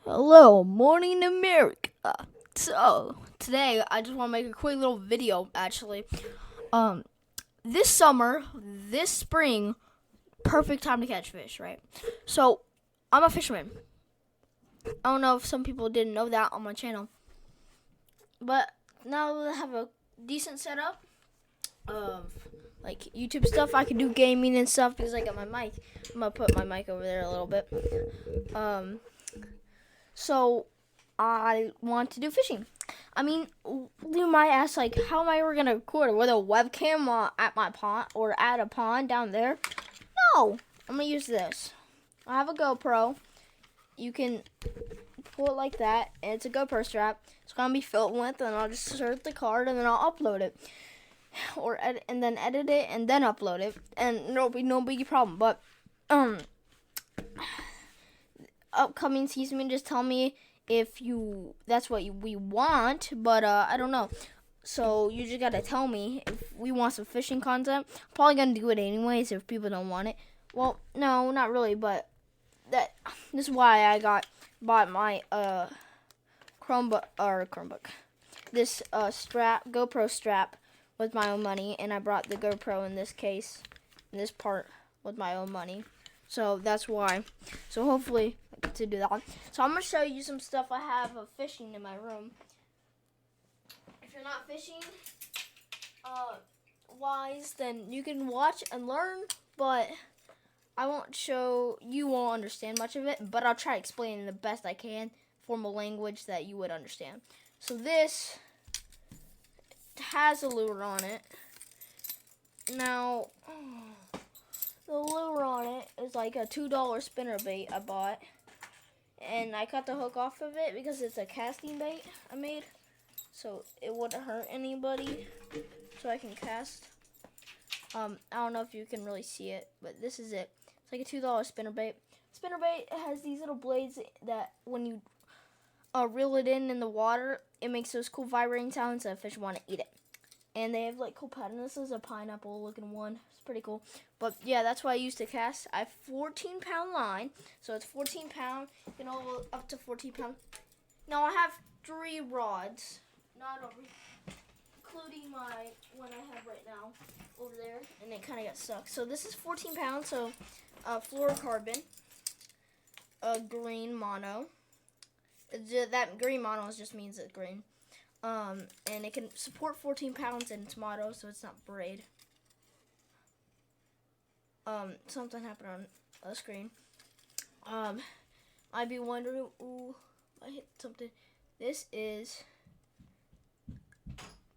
Hello, morning America. So today I just want to make a quick little video. Actually, um, this summer, this spring, perfect time to catch fish, right? So I'm a fisherman. I don't know if some people didn't know that on my channel, but now that I have a decent setup of like YouTube stuff, I can do gaming and stuff because I got my mic. I'm gonna put my mic over there a little bit. So I want to do fishing. I mean, you might ask, like, how am I ever going to record it? With a webcam at my pond or at a pond down there? No, I'm going to use this. I have a GoPro. You can pull it like that, and it's a GoPro strap. It's going to be filmed with, and I'll just insert the card, and then I'll upload it. And then edit it, and then upload it, and there'll be no big problem. But, upcoming season, just tell me if that's what we want, but I don't know. So you just gotta tell me if we want some fishing content. I'm probably gonna do it anyways if people don't want it. Well, no, not really, but this is why I bought my Chromebook. This GoPro strap with my own money, and I brought the GoPro in this case, in this part with my own money. So that's why. So hopefully I get to do that. So I'm going to show you some stuff I have of fishing in my room. If you're not fishing wise, then you can watch and learn, but you won't understand much of it, but I'll try explaining the best I can, formal language that you would understand. So this has a lure on it. Now, the lure on it is like a $2 spinner bait I bought. And I cut the hook off of it because it's a casting bait I made. So it wouldn't hurt anybody. So I can cast. I don't know if you can really see it, but this is it. It's like a $2 spinner bait. Spinner bait has these little blades that when you reel it in the water, it makes those cool vibrating sounds that fish want to eat it. And they have like cool patterns. This is a pineapple looking one. It's pretty cool. But yeah, that's what I used to cast. I have 14-pound line. So it's 14 pound. You know, up to 14 pound. Now I have 3 rods. Not over, including my one I have right now over there. And it kind of got stuck. So this is 14 pounds. So fluorocarbon. Green mono. That green mono just means it's green. And it can support 14 pounds in its motto, so it's not braid. Something happened on the screen. I'd be wondering, ooh, I hit something. This is,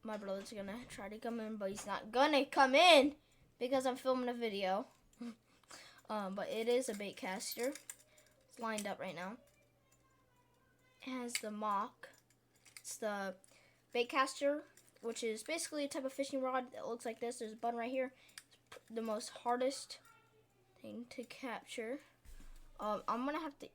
my brother's gonna try to come in, but he's not gonna come in because I'm filming a video. But it is a bait caster. It's lined up right now. It has the mock. It's the bait caster, which is basically a type of fishing rod that looks like this. There's a button right here. It's the most hardest thing to capture. I'm gonna have to.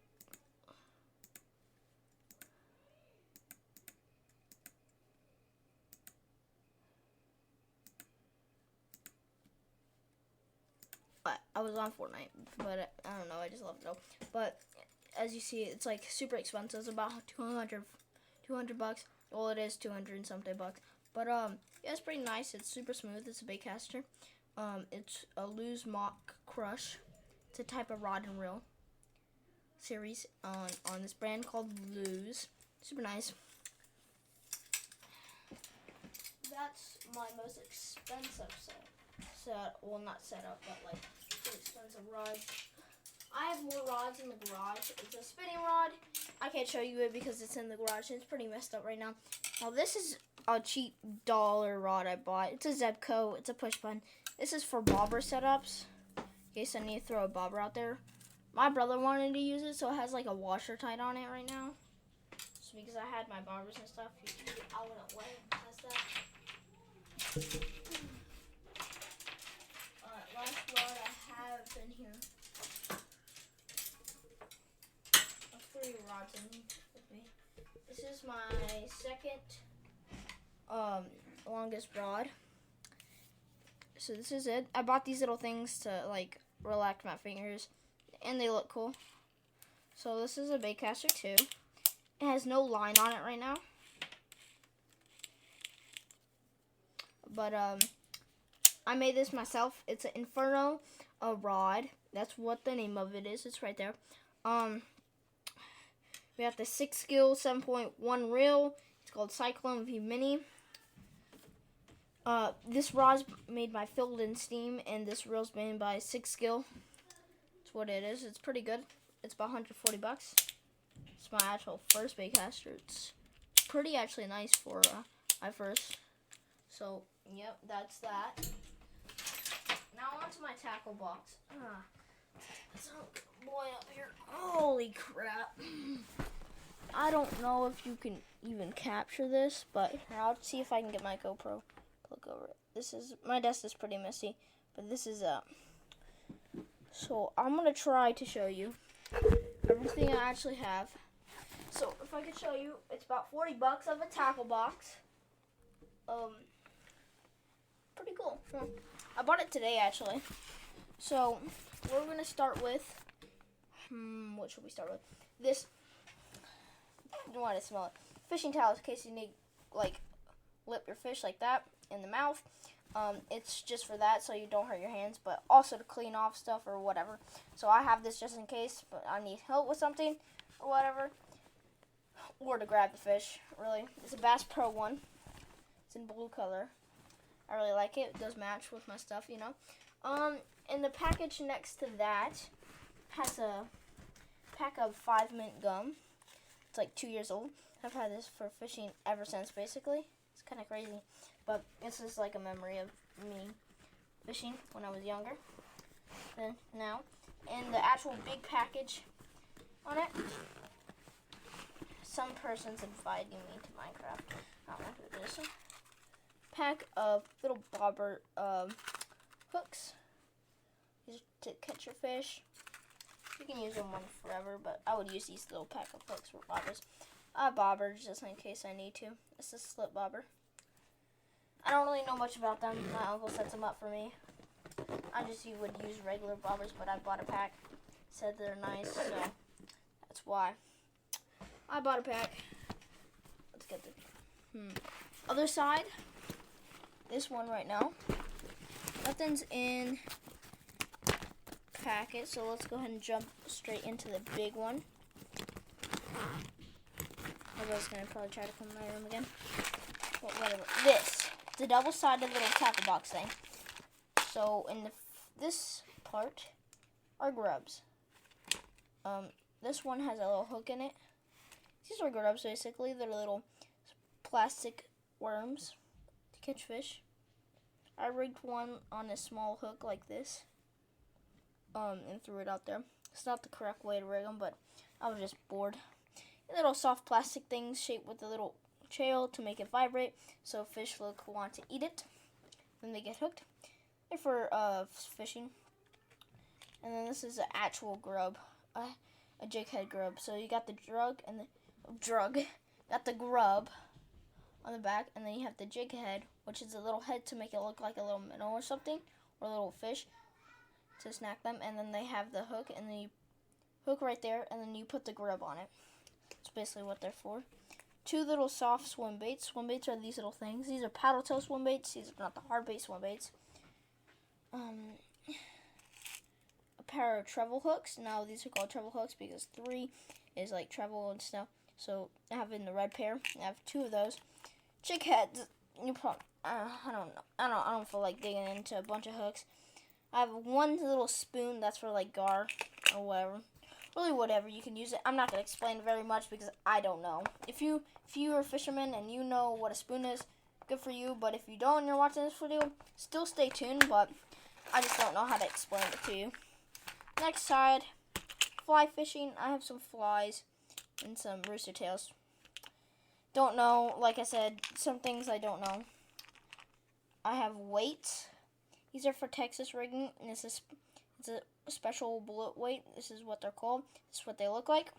I was on Fortnite, but I don't know. I just left it though. But as you see, it's like super expensive. It's about 200 bucks. Well, it is 200 and something bucks. But yeah, it's pretty nice. It's super smooth. It's a bait caster. It's a Lose Mock Crush. It's a type of rod and reel series on this brand called Lose. Super nice. That's my most expensive set. Well, not setup, but like expensive rod. I have more rods in the garage. It's a spinning rod. I can't show you it because it's in the garage. It's pretty messed up right now. Now this is a cheap dollar rod I bought. It's a Zebco. It's a push button. This is for bobber setups. In case I need to throw a bobber out there. My brother wanted to use it, so it has like a washer tied on it right now. Just because I had my bobbers and stuff, I wouldn't let him test that. Last rod I have in here. 3 rods in with me. This is my second longest rod. So this is it. I bought these little things to like relax my fingers, and they look cool. So this is a bait caster too. It has no line on it right now. But I made this myself. It's an Inferno rod. That's what the name of it is. It's right there. We have the 6 skill 7.1 reel. It's called Cyclone V Mini. This rod's made by Filled in Steam, and this reel's made by 6 skill. That's what it is. It's pretty good. It's about 140 bucks. It's my actual first bait caster. It's pretty actually nice for my first. So, yep, that's that. Now on to my tackle box. There's a boy up here. Holy crap. I don't know if you can even capture this, but here, I'll see if I can get my GoPro. Look over it. This is, my desk is pretty messy, but this is so I'm gonna try to show you everything I actually have. So if I could show you, it's about 40 bucks of a tackle box. Pretty cool. I bought it today actually. So we're gonna start with what should we start with? This. You want to smell it. Fishing towels in case you need like lip your fish like that in the mouth. It's just for that so you don't hurt your hands, but also to clean off stuff or whatever. So I have this just in case, but I need help with something or whatever, or to grab the fish. Really, it's a Bass Pro one. It's in blue color. I really like it. It does match with my stuff, you know. And the package next to that has a pack of 5-mint gum. It's like 2 years old. I've had this for fishing ever since, basically. It's kind of crazy. But this is like a memory of me fishing when I was younger than now. And the actual big package on it, some person's inviting me to Minecraft. I don't know who it is. Pack of little bobber hooks. These are to catch your fish. You can use them one forever, but I would use these little pack of hooks for bobbers. Bobbers just in case I need to. It's a slip bobber. I don't really know much about them. My uncle sets them up for me. I just would use regular bobbers, but I bought a pack. Said they're nice, so that's why I bought a pack. Let's get the other side. This one right now. Nothing's in packet, so let's go ahead and jump straight into the big one. I was gonna probably try to come in my room again. But whatever. This, the double-sided little tackle box thing. So in this part are grubs. This one has a little hook in it. These are grubs basically. They're little plastic worms to catch fish. I rigged one on a small hook like this. And threw it out there. It's not the correct way to rig them, but I was just bored. Little soft plastic things shaped with a little chanle to make it vibrate, so fish want to eat it when they get hooked. They're for fishing. And then this is an actual grub, a jig head grub. So you got the got the grub on the back, and then you have the jig head, which is a little head to make it look like a little minnow or something, or a little fish to snack them. And then they have the hook, and then you hook right there, and then you put the grub on it. That's basically what they're for. 2 little soft swim baits. Swim baits are these little things. These are paddle tail swim baits. These are not the hard bait swim baits. A pair of treble hooks. Now these are called treble hooks because 3 is like treble and stuff. So I have in the red pair. I have 2 of those. Jig heads. You probably I don't feel like digging into a bunch of hooks. I have 1 little spoon that's for like gar or whatever. Really, whatever, you can use it. I'm not going to explain very much because I don't know. If you're a fisherman and you know what a spoon is, good for you. But if you don't and you're watching this video, still stay tuned. But I just don't know how to explain it to you. Next side, fly fishing. I have some flies and some rooster tails. Don't know, like I said, some things I don't know. I have weights. These are for Texas rigging, and it's a special bullet weight. This is what they're called. This is what they look like.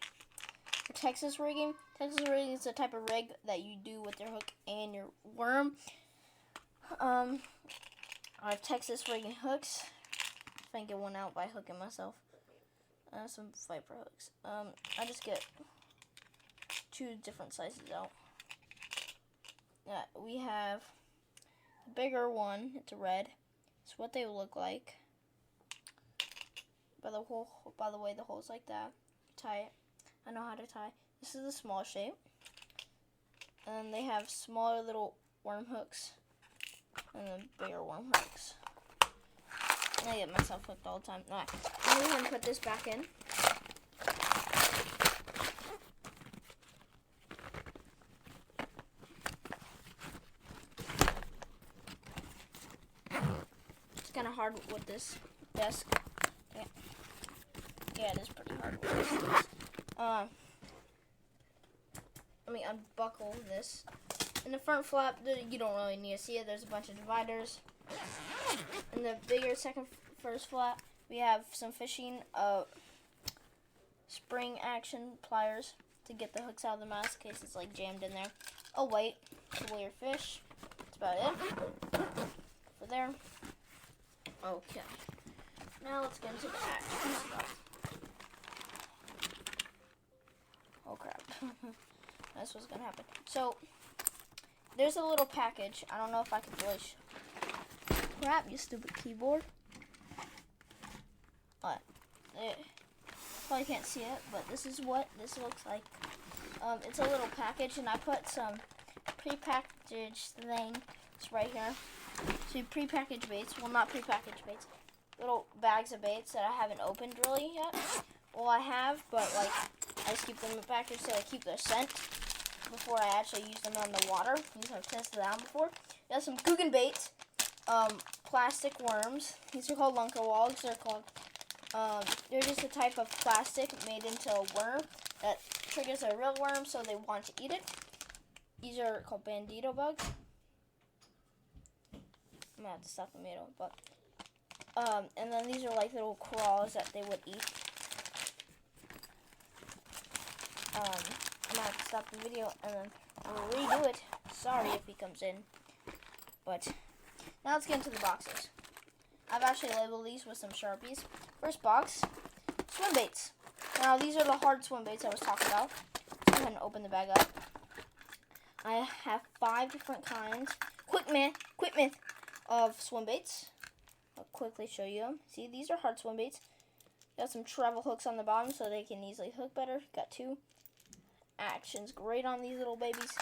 For Texas rigging. Texas rigging is the type of rig that you do with your hook and your worm. I have Texas rigging hooks. If I can get one out by hooking myself. Some viper hooks. I just get two different sizes out. Yeah, we have the bigger one. It's a red. It's what they look like. By the way, the hole's like that. Tie it. I know how to tie. This is the small shape. And they have smaller little worm hooks and then bigger worm hooks. I get myself hooked all the time. Alright, I'm going to put this back in. It's kind of hard with this desk. Yeah, it is pretty hard with this desk. Let me unbuckle this. In the front flap, you don't really need to see it. There's a bunch of dividers. In the bigger first flap, we have some fishing spring action pliers to get the hooks out of the mask in case it's like jammed in there. Oh wait, to weigh your fish. That's about it for there. Okay, now let's get into the action stuff. Oh crap. That's what's gonna happen. So, there's a little package. I don't know if I can really crap, you stupid keyboard. What? Probably can't see it, but this is what this looks like. It's a little package, and I put some pre-packaged things right here. So pre-packaged baits, well not pre-packaged baits, little bags of baits that I haven't opened really yet. Well, I have, but like I just keep them in the package so they keep their scent before I actually use them on the water. These I've tested out before. There's some Guggen baits, plastic worms. These are called Lunkerwogs. They're just a type of plastic made into a worm that triggers a real worm, so they want to eat it. These are called bandito bugs. I'm gonna have to stop the tomato, but and then these are like little crawls that they would eat. I'm gonna have to stop the video and then we'll redo it. Sorry if he comes in, but now let's get into the boxes. I've actually labeled these with some Sharpies. First box, swim baits. Now these are the hard swim baits I was talking about. Let's go ahead and open the bag up. I have 5 different kinds. Quick myth of swim baits. I'll quickly show you them. See, these are hard swim baits. Got some travel hooks on the bottom so they can easily hook better. Got 2. Action's great on these little babies.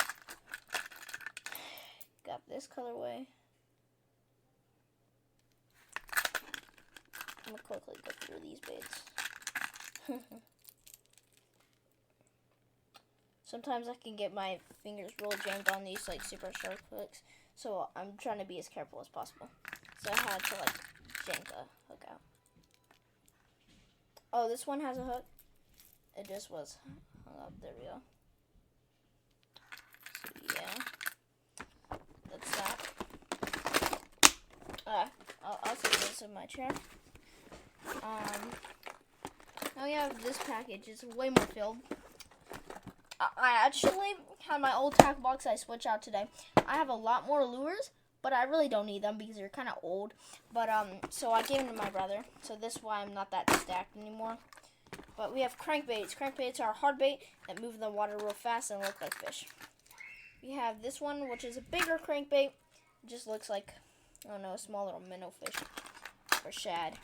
Got this colorway. I'm gonna quickly go through these baits. Sometimes I can get my fingers really jammed on these like super sharp hooks, so I'm trying to be as careful as possible. So I had to like yank the hook out. Oh, this one has a hook. It just was hung up. There we go. So yeah, that's that. I'll take this in my chair. Now we have this package. It's way more filled. I actually had my old tack box I switched out today. I have a lot more lures, but I really don't need them because they're kind of old. But so I gave them to my brother. So this is why I'm not that stacked anymore. But we have crankbaits. Crankbaits are hard bait that move in the water real fast and look like fish. We have this one, which is a bigger crankbait. It just looks like, I don't know, a small little minnow fish or shad.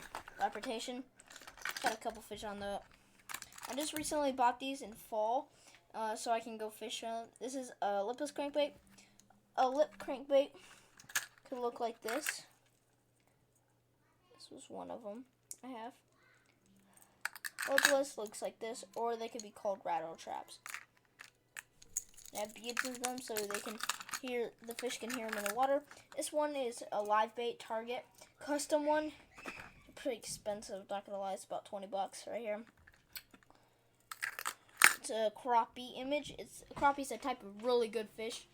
Reputation. Got a couple fish on the. I just recently bought these in fall, so I can go fish on. This is a lipless crankbait. A lip crankbait could look like this. This was one of them I have. Lipless looks like this, or they could be called rattle traps. They have beads in them so they can hear, the fish can hear them in the water. This one is a live bait Target custom one. Pretty expensive, not gonna lie. It's about 20 bucks right here. It's a crappie image. Crappie's a type of really good fish.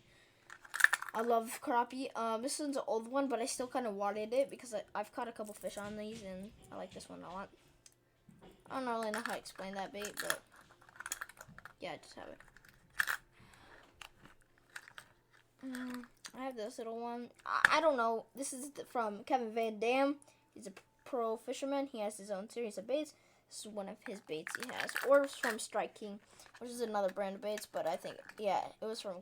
I love crappie. This one's an old one, but I still kind of wanted it because I've caught a couple fish on these, and I like this one a lot. I don't really know how to explain that bait, but yeah, I just have it. I have this little one. I don't know. This is from Kevin Van Dam. He's a pro fisherman. He has his own series of baits. This is one of his baits he has. Or from Strike King. which is another brand of baits, but I think, yeah, it was from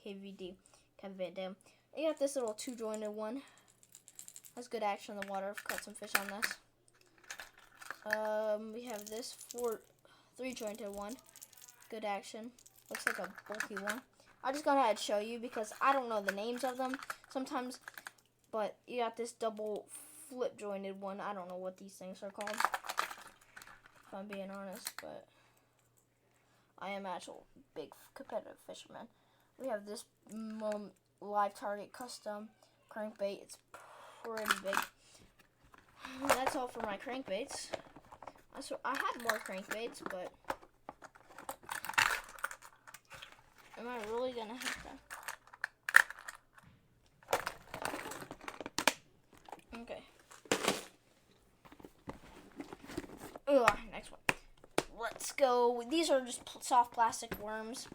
KVD, Kevin Van Dam. You got this little 2-jointed one. Has good action in the water. I've caught some fish on this. We have this 3-jointed one. Good action. Looks like a bulky one. I'll just go ahead and show you because I don't know the names of them sometimes. But you got this double flip jointed one. I don't know what these things are called, if I'm being honest, but I am actual big competitive fisherman. We have this live target custom crankbait. It's pretty big. That's all for my crankbaits. I had more crankbaits, but am I really gonna have to? Okay. Ugh, next one. Let's go. These are just soft plastic worms.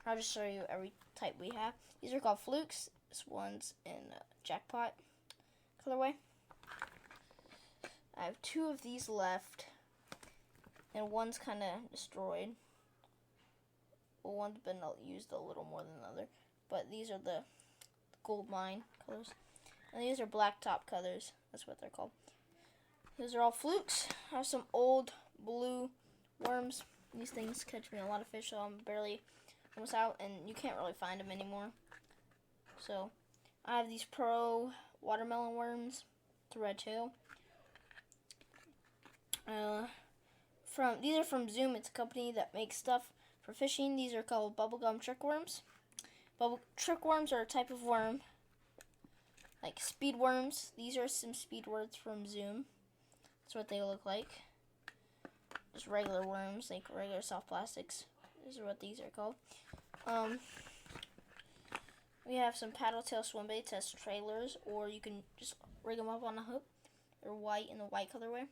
I'll just show you every type we have. These are called flukes. This one's in jackpot colorway. I have 2 of these left, and one's kind of destroyed. Well, one's been used a little more than the other, but these are the gold mine colors, and these are black top colors. That's what they're called. These are all flukes. I have some old blue worms. These things catch me a lot of fish, so I'm barely almost out, and you can't really find them anymore. So I have these pro watermelon worms, the red tail. These are from Zoom. It's a company that makes stuff for fishing. These are called bubblegum trick worms. Trick worms are a type of worm, like speed worms. These are some speed worms from Zoom. That's what they look like. Just regular worms, like regular soft plastics. These are what these are called. We have some paddle tail swim baits as trailers, or you can just rig them up on a hook. They're white in the white colorway.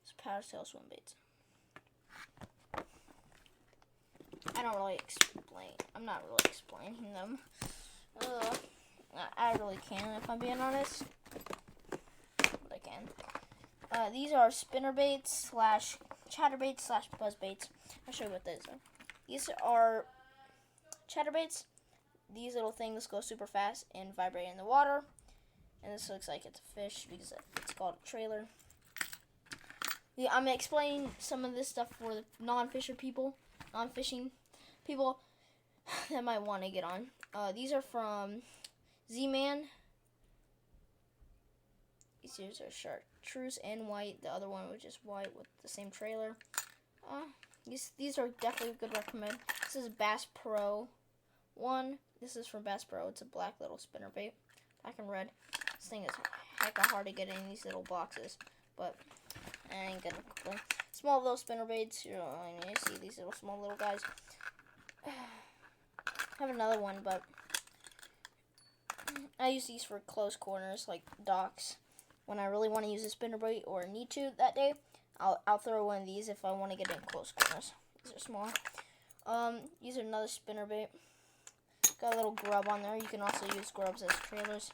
It's paddle tail swim baits. I'm not really explaining them. I really can, if I'm being honest. But I can. These are spinner baits / chatter baits / buzz baits. I'll show you what these are. These are chatter baits. These little things go super fast and vibrate in the water. And this looks like it's a fish because it's called a trailer. Yeah, I'm going to explain some of this stuff for the non-fishing people that might want to get on. These are from Z-Man. These are chartreuse and white. The other one was just white with the same trailer. These are definitely good recommend. This is Bass Pro 1. This is from Bass Pro. It's a black little spinner bait. Black and red. This thing is hecka hard to get in these little boxes, but I ain't gonna complain. Small little spinner baits. You don't really need to see these small little guys. I have another one, but I use these for close corners, like docks. When I really want to use a spinner bait or need to that day, I'll throw one of these if I want to get in close corners. These are small. These are another spinner bait. Got a little grub on there. You can also use grubs as trailers.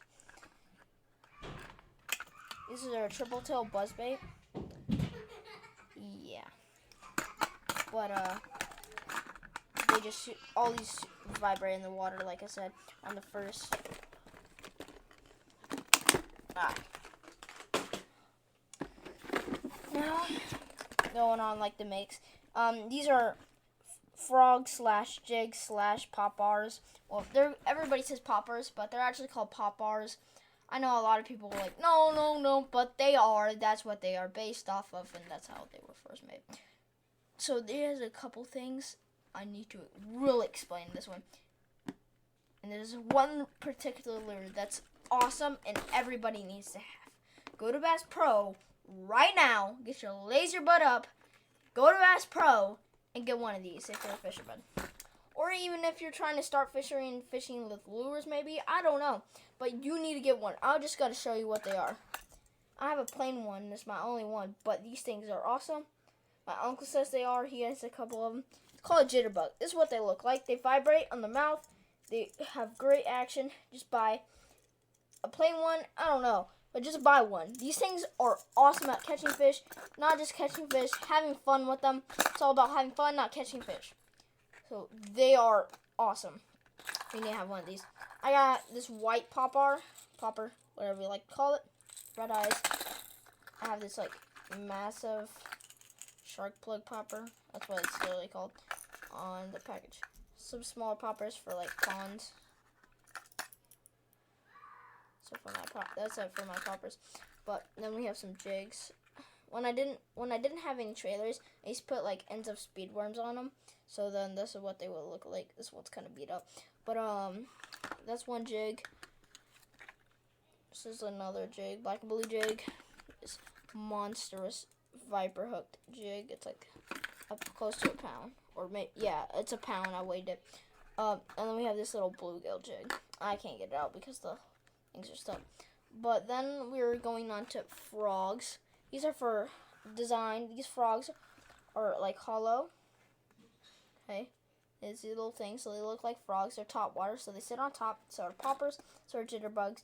These are a triple tail buzz bait. Yeah. But they just all these vibrate in the water, like I said on the first. Now going on like the mix. These are frog / jig / pop bars. Well, everybody says poppers, but they're actually called pop bars. I know a lot of people are like, no, but they are. That's what they are based off of, and that's how they were first made. So there's a couple things I need to really explain this one. And there's one particular lure that's awesome and everybody needs to have. Go to Bass Pro right now. Get your laser butt up. Go to Bass Pro and get one of these if you're a fisherman. Or even if you're trying to start fishing with lures, maybe. I don't know. But you need to get one. I just got to show you what they are. I have a plain one. It's my only one. But these things are awesome. My uncle says they are. He has a couple of them. It's called a jitterbug. This is what they look like. They vibrate on the mouth. They have great action. Just buy a plain one. I don't know. But just buy one. These things are awesome at catching fish. Not just catching fish. Having fun with them. It's all about having fun, not catching fish. So they are awesome. We need to have one of these. I got this white popper, whatever you like to call it. Red eyes. I have this like massive shark plug popper. That's what it's literally called on the package. Some smaller poppers for like ponds. So for my that's it for my poppers. But then we have some jigs. When I didn't have any trailers, I used to put like ends of speed worms on them. So then this is what they would look like. This one's kind of beat up. But that's one jig. This is another jig, black and blue jig. This monstrous viper hooked jig. It's like up close to a pound, or maybe yeah, it's a pound. I weighed it. And then we have this little bluegill jig. I can't get it out because the things are stuck. But then we're going on to frogs. These are for design. These frogs are like hollow. Okay. It's these little things, so they look like frogs. They're top water, so they sit on top. So are poppers, so are jitterbugs.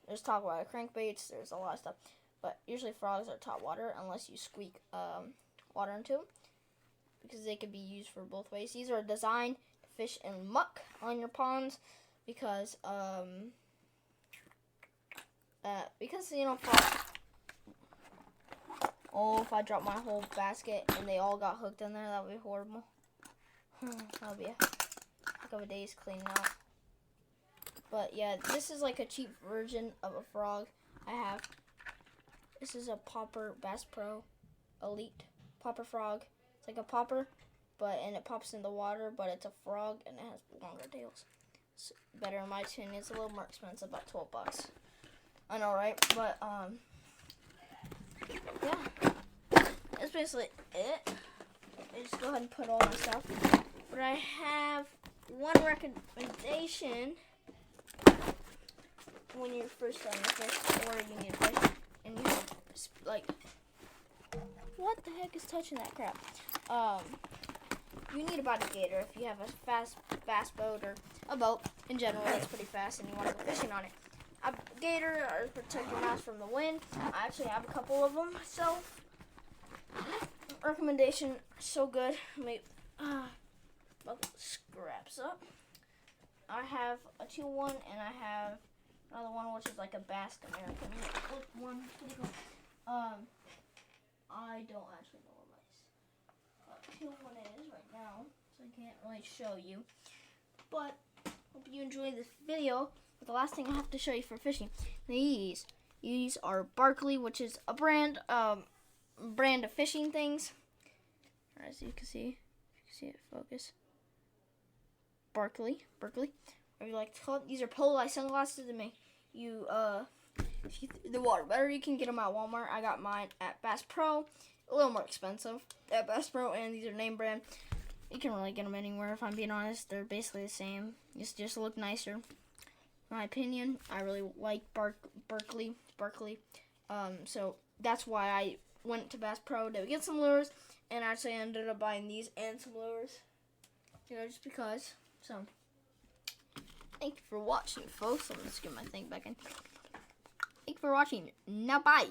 There's top water crankbaits. There's a lot of stuff, but usually frogs are top water unless you squeak water into them, because they can be used for both ways. These are designed to fish in muck on your ponds, because you know frogs. Oh, if I drop my whole basket and they all got hooked in there, that would be horrible. That would be a heck of a day's cleaning out. But yeah, this is like a cheap version of a frog I have. This is a popper Bass Pro Elite popper frog. It's like a popper, and it pops in the water, but it's a frog and it has longer tails. It's better in my opinion. It's a little more expensive, about $12. I know, right? But yeah, that's basically it. I just go ahead and put all my stuff. But I have one recommendation when you're first starting to fish, or you need a fish, and you have like, what the heck is touching that crap? You need a body gator if you have a fast bass boat, or a boat in general that's pretty fast and you want to go fishing on it. A gator or protect your mouth from the wind. I actually have a couple of them myself. Recommendation, so good. Let me scraps up. I have a teal one, and I have another one which is like a Basque American one. I don't actually know what my teal one is right now, so I can't really show you. But hope you enjoyed this video. But the last thing I have to show you for fishing, these are Barkley, which is a brand of fishing things. As you can see it focus. Barkley, whatever you like to call it. These are polarized sunglasses to make you the water better. You can get them at Walmart. I got mine at Bass Pro, a little more expensive at Bass Pro, and these are name brand. You can really get them anywhere, if I'm being honest. They're basically the same. Just look nicer. In my opinion, I really like Barkley. So that's why I went to Bass Pro to get some lures, and actually ended up buying these and some lures. Just because. So, thank you for watching, folks. I'm just get my thing back in. Thank you for watching. Now, bye.